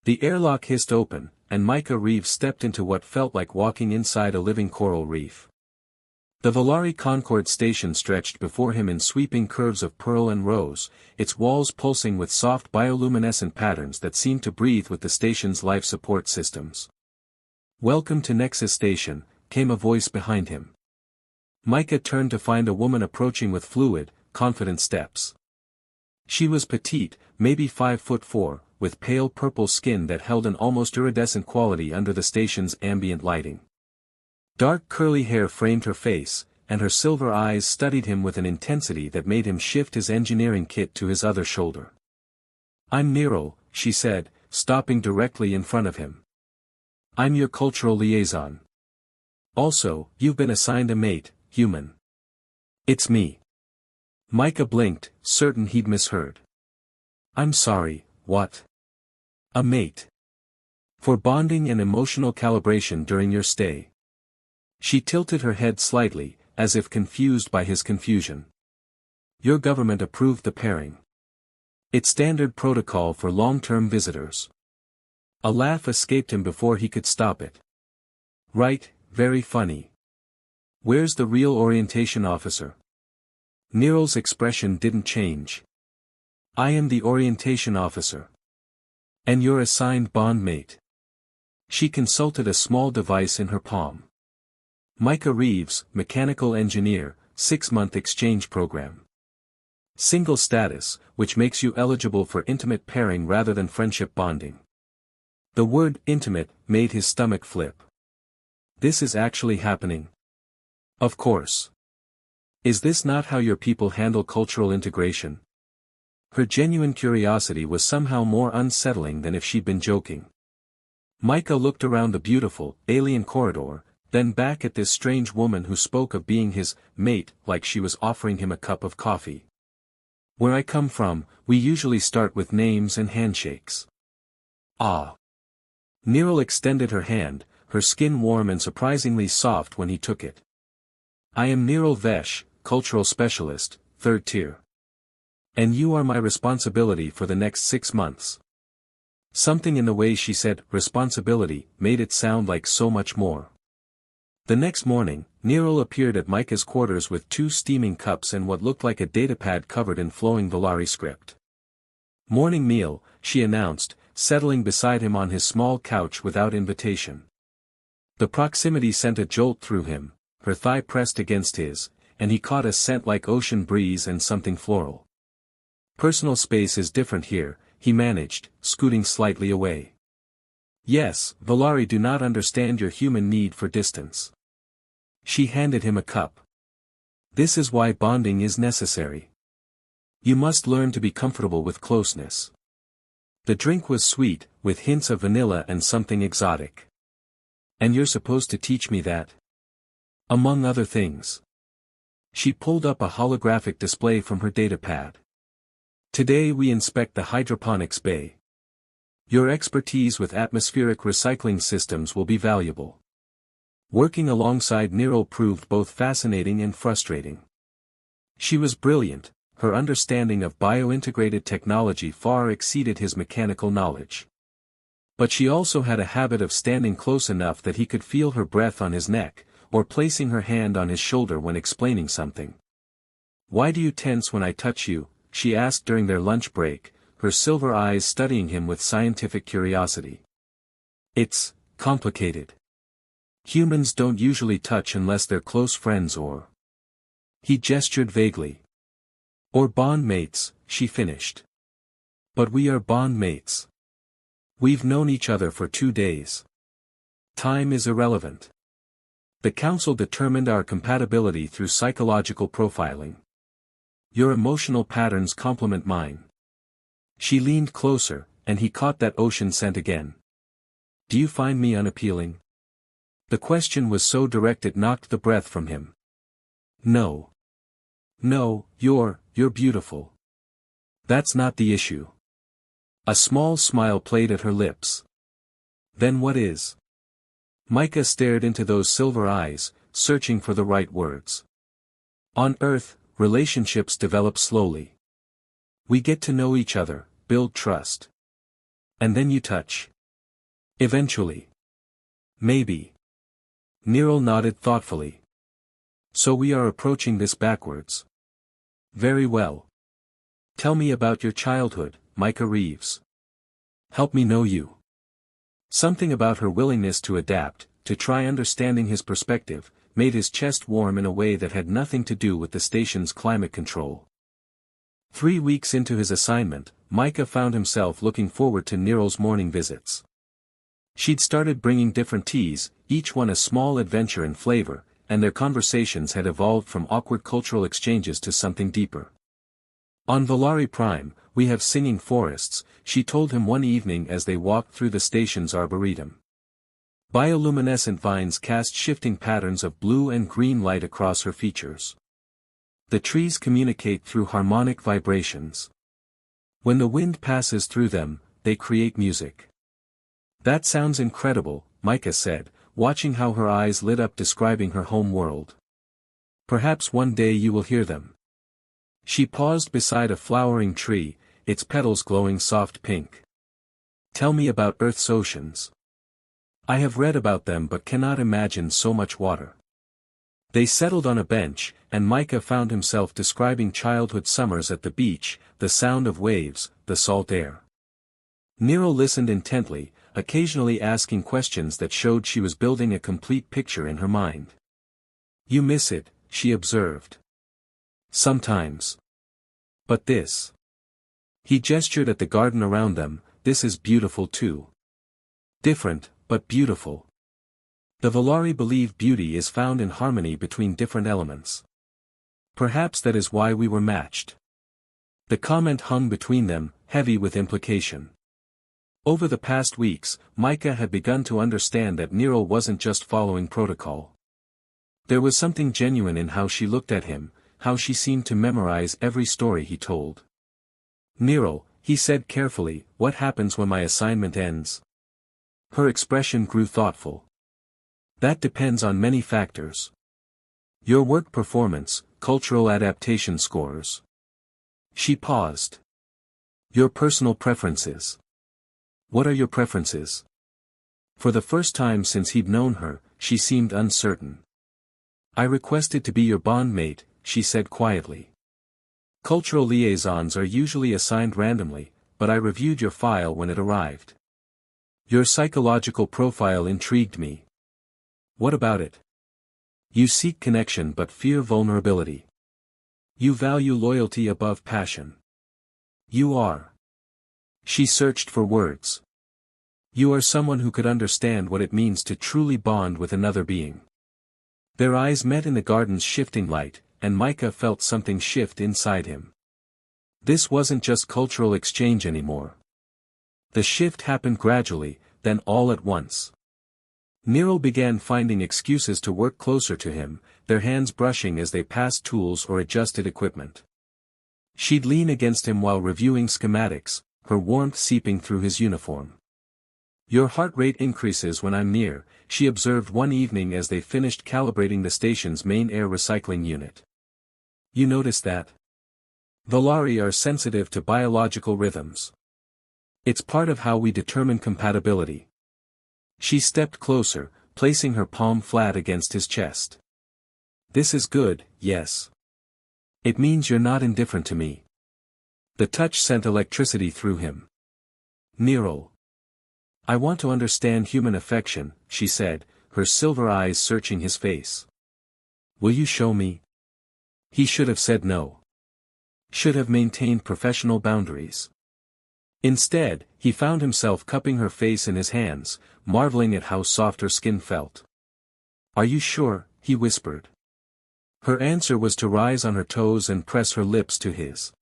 The airlock hissed open, and Micah Reeves stepped into what felt like walking inside a living coral reef. The Volari Concorde station stretched before him in sweeping curves of pearl and rose, its walls pulsing with soft bioluminescent patterns that seemed to breathe with the station's life support systems. "Welcome to Nexus Station," came a voice behind him. Micah turned to find a woman approaching with fluid, confident steps. She was petite, maybe 5'4", with pale purple skin that held an almost iridescent quality under the station's ambient lighting. Dark curly hair framed her face, and her silver eyes studied him with an intensity that made him shift his engineering kit to his other shoulder. "I'm Nero," she said, stopping directly in front of him. "I'm your cultural liaison. Also, you've been assigned a mate, human." "It's me." Micah blinked, certain he'd misheard. "I'm sorry, what?" "A mate. For bonding and emotional calibration during your stay." She tilted her head slightly, as if confused by his confusion. "Your government approved the pairing. It's standard protocol for long-term visitors." A laugh escaped him before he could stop it. "Right, very funny. Where's the real orientation officer?" Nero's expression didn't change. "I am the orientation officer. And your assigned bondmate." She consulted a small device in her palm. "Micah Reeves, mechanical engineer, 6-month exchange program. Single status, which makes you eligible for intimate pairing rather than friendship bonding." The word intimate made his stomach flip. "This is actually happening?" "Of course. Is this not how your people handle cultural integration?" Her genuine curiosity was somehow more unsettling than if she'd been joking. Micah looked around the beautiful, alien corridor, then back at this strange woman who spoke of being his mate like she was offering him a cup of coffee. "Where I come from, we usually start with names and handshakes." "Ah." Nero extended her hand, her skin warm and surprisingly soft when he took it. "I am Nero Vesh, cultural specialist, 3rd tier. And you are my responsibility for the next 6 months." Something in the way she said responsibility made it sound like so much more. The next morning, Nero appeared at Micah's quarters with 2 steaming cups and what looked like a datapad covered in flowing Volari script. "Morning meal," she announced, settling beside him on his small couch without invitation. The proximity sent a jolt through him, her thigh pressed against his, and he caught a scent like ocean breeze and something floral. "Personal space is different here," he managed, scooting slightly away. "Yes, Volari do not understand your human need for distance." She handed him a cup. "This is why bonding is necessary. You must learn to be comfortable with closeness." The drink was sweet, with hints of vanilla and something exotic. "And you're supposed to teach me that?" "Among other things." She pulled up a holographic display from her datapad. "Today we inspect the hydroponics bay. Your expertise with atmospheric recycling systems will be valuable." Working alongside Nero proved both fascinating and frustrating. She was brilliant, her understanding of bio-integrated technology far exceeded his mechanical knowledge. But she also had a habit of standing close enough that he could feel her breath on his neck, or placing her hand on his shoulder when explaining something. "Why do you tense when I touch you?" she asked during their lunch break, her silver eyes studying him with scientific curiosity. "It's complicated. Humans don't usually touch unless they're close friends or—" He gestured vaguely. "Or bond mates," she finished. "But we are bond mates. We've known each other for 2 days. Time is irrelevant. The council determined our compatibility through psychological profiling. Your emotional patterns complement mine." She leaned closer, and he caught that ocean scent again. "Do you find me unappealing?" The question was so direct it knocked the breath from him. "No. No, you're beautiful. That's not the issue." A small smile played at her lips. "Then what is?" Micah stared into those silver eyes, searching for the right words. "On Earth, relationships develop slowly. We get to know each other, build trust. And then you touch. Eventually. Maybe. Nero nodded thoughtfully. So we are approaching this backwards. Very well. Tell me about your childhood, Micah Reeves. Help me know you. Something about her willingness to adapt, to try understanding his perspective, made his chest warm in a way that had nothing to do with the station's climate control. 3 weeks into his assignment, Micah found himself looking forward to Nero's morning visits. She'd started bringing different teas, each one a small adventure in flavor, and their conversations had evolved from awkward cultural exchanges to something deeper. On Volari Prime, we have singing forests, she told him one evening as they walked through the station's arboretum. Bioluminescent vines cast shifting patterns of blue and green light across her features. The trees communicate through harmonic vibrations. When the wind passes through them, they create music. That sounds incredible, Micah said, watching how her eyes lit up describing her home world. Perhaps one day you will hear them. She paused beside a flowering tree, its petals glowing soft pink. Tell me about Earth's oceans. I have read about them but cannot imagine so much water. They settled on a bench, and Micah found himself describing childhood summers at the beach, the sound of waves, the salt air. Nero listened intently, occasionally asking questions that showed she was building a complete picture in her mind. You miss it, she observed. Sometimes. But this. He gestured at the garden around them, this is beautiful too. Different, but beautiful. The Volari believe beauty is found in harmony between different elements. Perhaps that is why we were matched. The comment hung between them, heavy with implication. Over the past weeks, Micah had begun to understand that Nero wasn't just following protocol. There was something genuine in how she looked at him, how she seemed to memorize every story he told. Nero, he said carefully, what happens when my assignment ends? Her expression grew thoughtful. That depends on many factors. Your work performance, cultural adaptation scores. She paused. Your personal preferences. What are your preferences? For the first time since he'd known her, she seemed uncertain. I requested to be your bondmate, she said quietly. Cultural liaisons are usually assigned randomly, but I reviewed your file when it arrived. Your psychological profile intrigued me. What about it? You seek connection but fear vulnerability. You value loyalty above passion. You are. She searched for words. You are someone who could understand what it means to truly bond with another being. Their eyes met in the garden's shifting light, and Micah felt something shift inside him. This wasn't just cultural exchange anymore. The shift happened gradually, then all at once. Nero began finding excuses to work closer to him, their hands brushing as they passed tools or adjusted equipment. She'd lean against him while reviewing schematics, her warmth seeping through his uniform. Your heart rate increases when I'm near, she observed one evening as they finished calibrating the station's main air recycling unit. You notice that? Volari are sensitive to biological rhythms. It's part of how we determine compatibility. She stepped closer, placing her palm flat against his chest. This is good, yes. It means you're not indifferent to me. The touch sent electricity through him. Nero. I want to understand human affection, she said, her silver eyes searching his face. Will you show me? He should have said no. Should have maintained professional boundaries. Instead, he found himself cupping her face in his hands, marveling at how soft her skin felt. Are you sure? He whispered. Her answer was to rise on her toes and press her lips to his.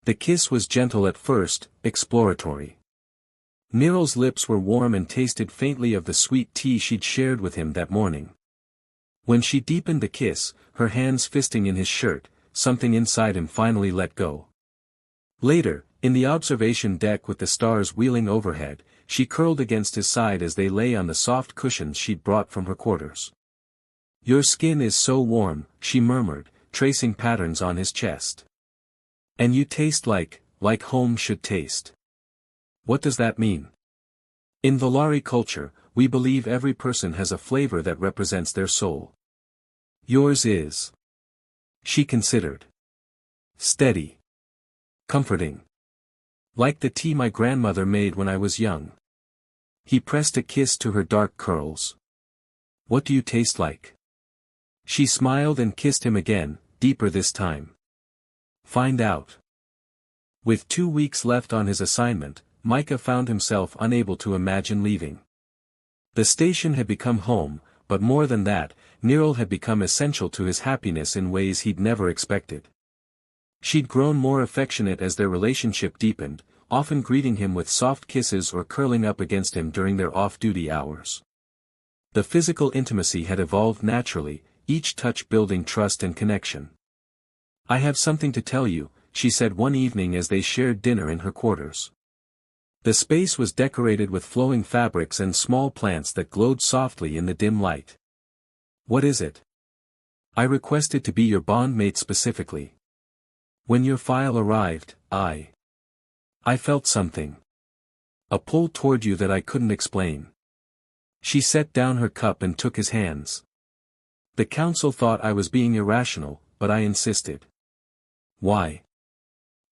The kiss was gentle at first, exploratory. Nero's lips were warm and tasted faintly of the sweet tea she'd shared with him that morning. When she deepened the kiss, her hands fisting in his shirt, something inside him finally let go. Later, in the observation deck with the stars wheeling overhead, she curled against his side as they lay on the soft cushions she'd brought from her quarters. Your skin is so warm, she murmured, tracing patterns on his chest. And you taste like home should taste. What does that mean? In Volari culture, we believe every person has a flavor that represents their soul. Yours is. She considered. Steady. Comforting. Like the tea my grandmother made when I was young. He pressed a kiss to her dark curls. What do you taste like? She smiled and kissed him again, deeper this time. Find out. With 2 weeks left on his assignment, Micah found himself unable to imagine leaving. The station had become home, but more than that, Niril had become essential to his happiness in ways he'd never expected. She'd grown more affectionate as their relationship deepened, often greeting him with soft kisses or curling up against him during their off-duty hours. The physical intimacy had evolved naturally, each touch building trust and connection. I have something to tell you, she said one evening as they shared dinner in her quarters. The space was decorated with flowing fabrics and small plants that glowed softly in the dim light. What is it? I requested to be your bondmate specifically. When your file arrived, I felt something. A pull toward you that I couldn't explain. She set down her cup and took his hands. The council thought I was being irrational, but I insisted. Why?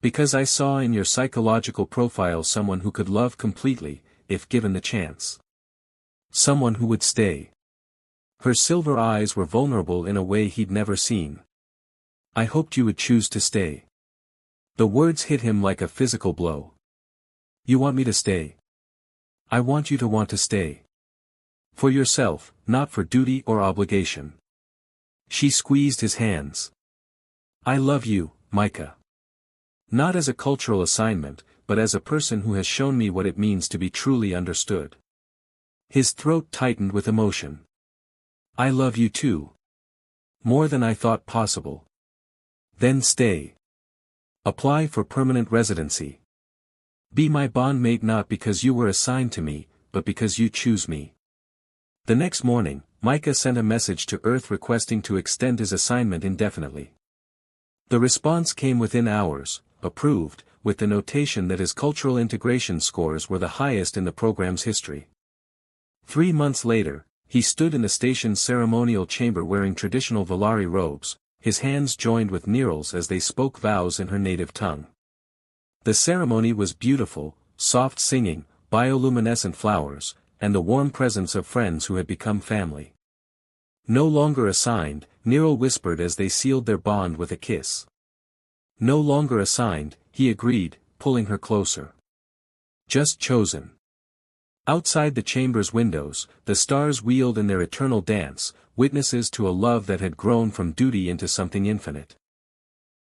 Because I saw in your psychological profile someone who could love completely, if given the chance. Someone who would stay. Her silver eyes were vulnerable in a way he'd never seen. I hoped you would choose to stay. The words hit him like a physical blow. You want me to stay? I want you to want to stay. For yourself, not for duty or obligation. She squeezed his hands. I love you, Micah. Not as a cultural assignment, but as a person who has shown me what it means to be truly understood. His throat tightened with emotion. I love you too. More than I thought possible. Then stay. Apply for permanent residency. Be my bondmate not because you were assigned to me, but because you choose me. The next morning, Micah sent a message to Earth requesting to extend his assignment indefinitely. The response came within hours, approved, with the notation that his cultural integration scores were the highest in the program's history. 3 months later, he stood in the station's ceremonial chamber wearing traditional Volari robes, his hands joined with Niril's as they spoke vows in her native tongue. The ceremony was beautiful, soft singing, bioluminescent flowers, and the warm presence of friends who had become family. No longer assigned, Niril whispered as they sealed their bond with a kiss. No longer assigned, he agreed, pulling her closer. Just chosen. Outside the chamber's windows, the stars wheeled in their eternal dance, witnesses to a love that had grown from duty into something infinite.